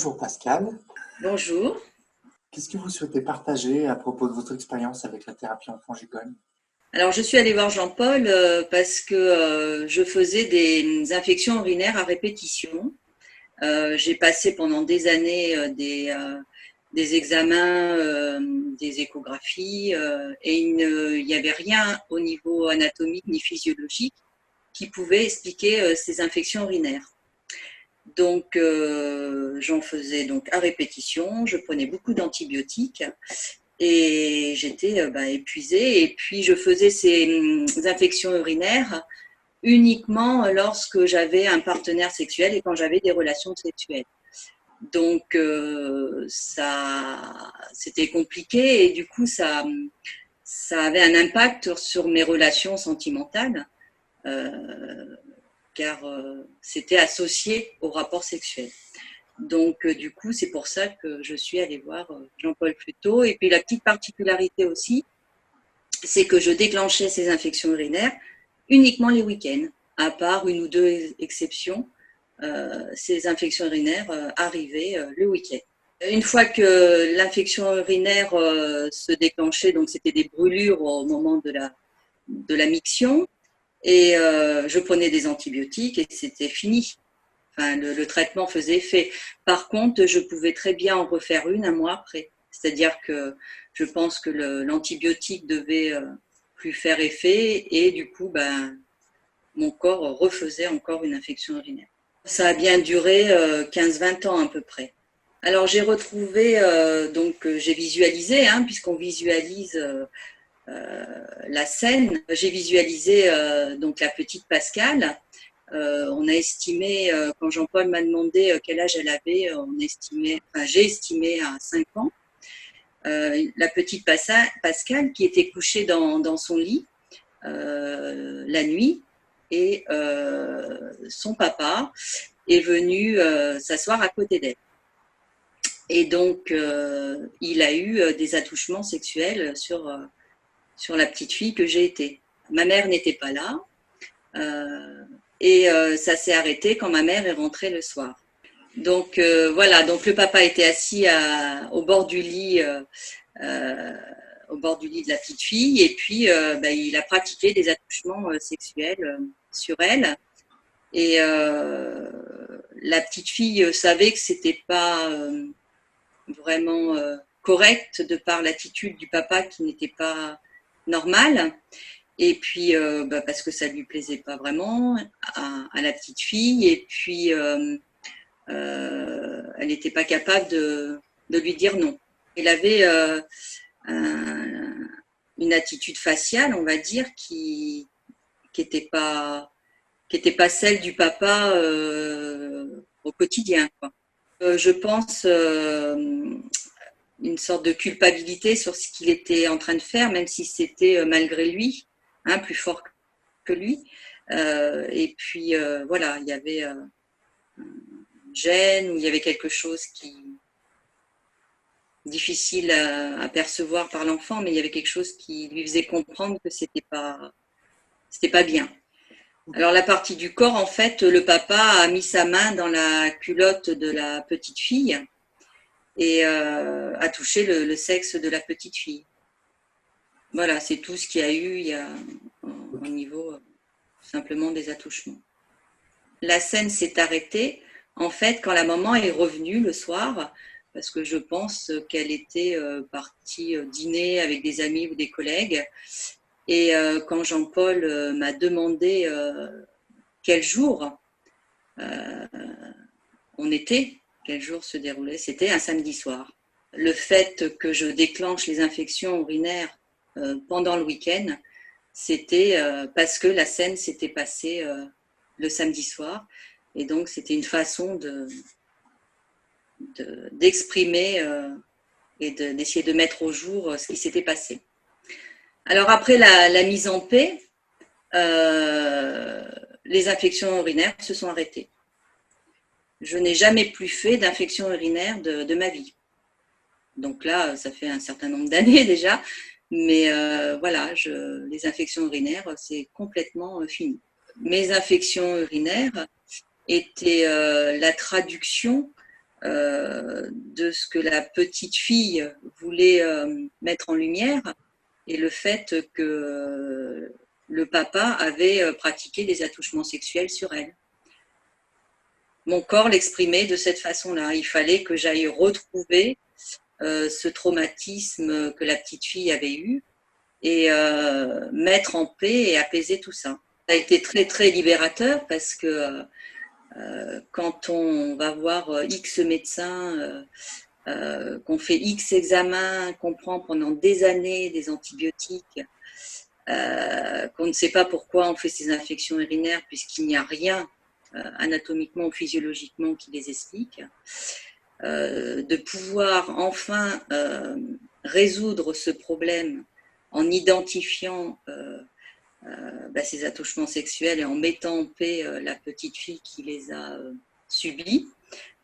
Bonjour Pascal, Bonjour. qu'est-ce que vous souhaitez partager à propos de votre expérience avec la thérapie enfant-gigogne? Alors, je suis allée voir Jean-Paul parce que je faisais des infections urinaires à répétition. J'ai passé pendant des années des examens, des échographies, et il n'y avait rien au niveau anatomique ni physiologique qui pouvait expliquer ces infections urinaires. Donc, j'en faisais donc à répétition. Je prenais beaucoup d'antibiotiques. Et j'étais épuisée. Et puis, je faisais ces infections urinaires uniquement lorsque j'avais un partenaire sexuel et quand j'avais des relations sexuelles. Donc, c'était compliqué et du coup, ça avait un impact sur mes relations sentimentales, car c'était associé au rapport sexuel. Donc, du coup, c'est pour ça que je suis allée voir Jean-Paul Plutot. Et puis, la petite particularité aussi, c'est que je déclenchais ces infections urinaires uniquement les week-ends, à part une ou deux exceptions. Ces infections urinaires arrivaient le week-end. Une fois que l'infection urinaire se déclenchait, donc c'était des brûlures au moment de la miction, et je prenais des antibiotiques et c'était fini. Enfin, le traitement faisait effet. Par contre, je pouvais très bien en refaire une un mois après. C'est-à-dire que je pense que l'antibiotique devait plus faire effet et du coup, mon corps refaisait encore une infection urinaire. Ça a bien duré 15-20 ans à peu près. Alors j'ai retrouvé, j'ai visualisé, puisqu'on visualise la scène, j'ai visualisé donc la petite Pascale. On a estimé, quand Jean-Paul m'a demandé quel âge elle avait, j'ai estimé à 5 ans. La petite Pascale qui était couchée dans son lit la nuit et son papa est venu s'asseoir à côté d'elle. Et donc, il a eu des attouchements sexuels sur la petite fille que j'ai été. Ma mère n'était pas là. Et ça s'est arrêté quand ma mère est rentrée le soir. Donc voilà, donc le papa était assis au bord du lit, au bord du lit de la petite fille, et puis il a pratiqué des attouchements sexuels sur elle. Et la petite fille savait que c'était pas vraiment correct de par l'attitude du papa qui n'était pas normale. Et puis, parce que ça ne lui plaisait pas vraiment à la petite fille. Et puis, elle n'était pas capable de lui dire non. Elle avait une attitude faciale, on va dire, qui n'était pas celle du papa au quotidien, quoi. Je pense une sorte de culpabilité sur ce qu'il était en train de faire, même si c'était malgré lui, plus fort que lui. Et puis voilà, il y avait gêne ou il y avait quelque chose qui difficile à percevoir par l'enfant, mais il y avait quelque chose qui lui faisait comprendre que c'était pas bien. Alors la partie du corps, en fait, le papa a mis sa main dans la culotte de la petite fille et a touché le sexe de la petite fille. Voilà, c'est tout ce qu'il y a eu au niveau simplement des attouchements. La scène s'est arrêtée, en fait, quand la maman est revenue le soir, parce que je pense qu'elle était partie dîner avec des amis ou des collègues. Et quand Jean-Paul m'a demandé quel jour on était, quel jour se déroulait, c'était un samedi soir. Le fait que je déclenche les infections urinaires pendant le week-end, c'était parce que la scène s'était passée le samedi soir. Et donc, c'était une façon d'exprimer et d'essayer de mettre au jour ce qui s'était passé. Alors, après la mise en paix, les infections urinaires se sont arrêtées. Je n'ai jamais plus fait d'infection urinaire de ma vie. Donc là, ça fait un certain nombre d'années déjà, mais voilà, les infections urinaires, c'est complètement fini. Mes infections urinaires étaient la traduction de ce que la petite fille voulait mettre en lumière et le fait que le papa avait pratiqué des attouchements sexuels sur elle. Mon corps l'exprimait de cette façon-là. Il fallait que j'aille retrouver ce traumatisme que la petite fille avait eu et mettre en paix et apaiser tout ça. Ça a été très très libérateur parce que quand on va voir X médecins, qu'on fait X examens, qu'on prend pendant des années des antibiotiques, qu'on ne sait pas pourquoi on fait ces infections urinaires puisqu'il n'y a rien anatomiquement ou physiologiquement qui les explique, de pouvoir enfin résoudre ce problème en identifiant ces attouchements sexuels et en mettant en paix la petite fille qui les a subis,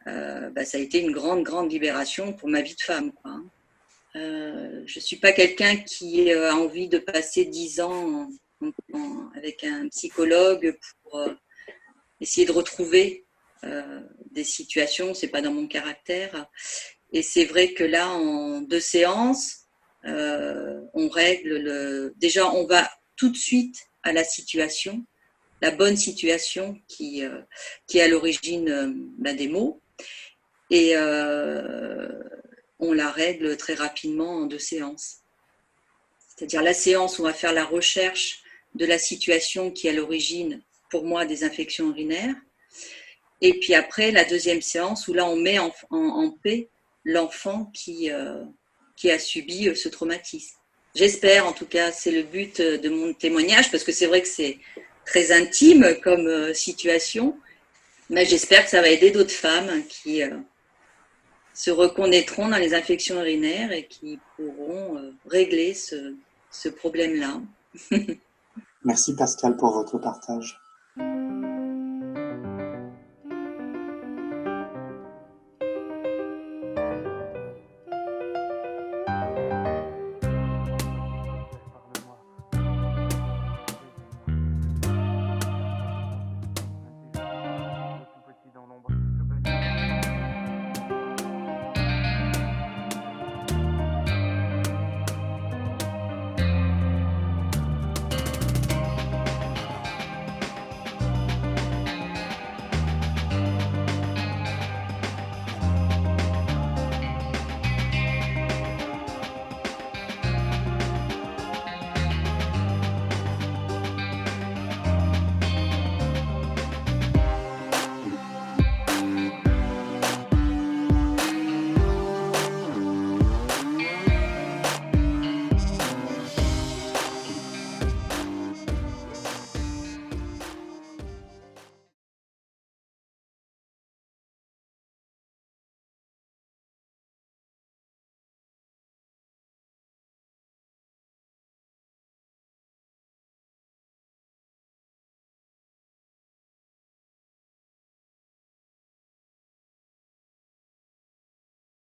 ça a été une grande, grande libération pour ma vie de femme, quoi. Je ne suis pas quelqu'un qui a envie de passer 10 ans avec un psychologue pour essayer de retrouver des situations, c'est pas dans mon caractère. Et c'est vrai que là, en 2 séances, on règle déjà, on va tout de suite à la situation, la bonne situation qui est à l'origine des maux, et on la règle très rapidement en 2 séances. C'est-à-dire la séance où on va faire la recherche de la situation qui est à l'origine, pour moi, des infections urinaires. Et puis après, la deuxième séance où là, on met en paix l'enfant qui a subi ce traumatisme. J'espère, en tout cas, c'est le but de mon témoignage, parce que c'est vrai que c'est très intime comme situation, mais j'espère que ça va aider d'autres femmes qui se reconnaîtront dans les infections urinaires et qui pourront régler ce problème-là. Merci Pascal pour votre partage.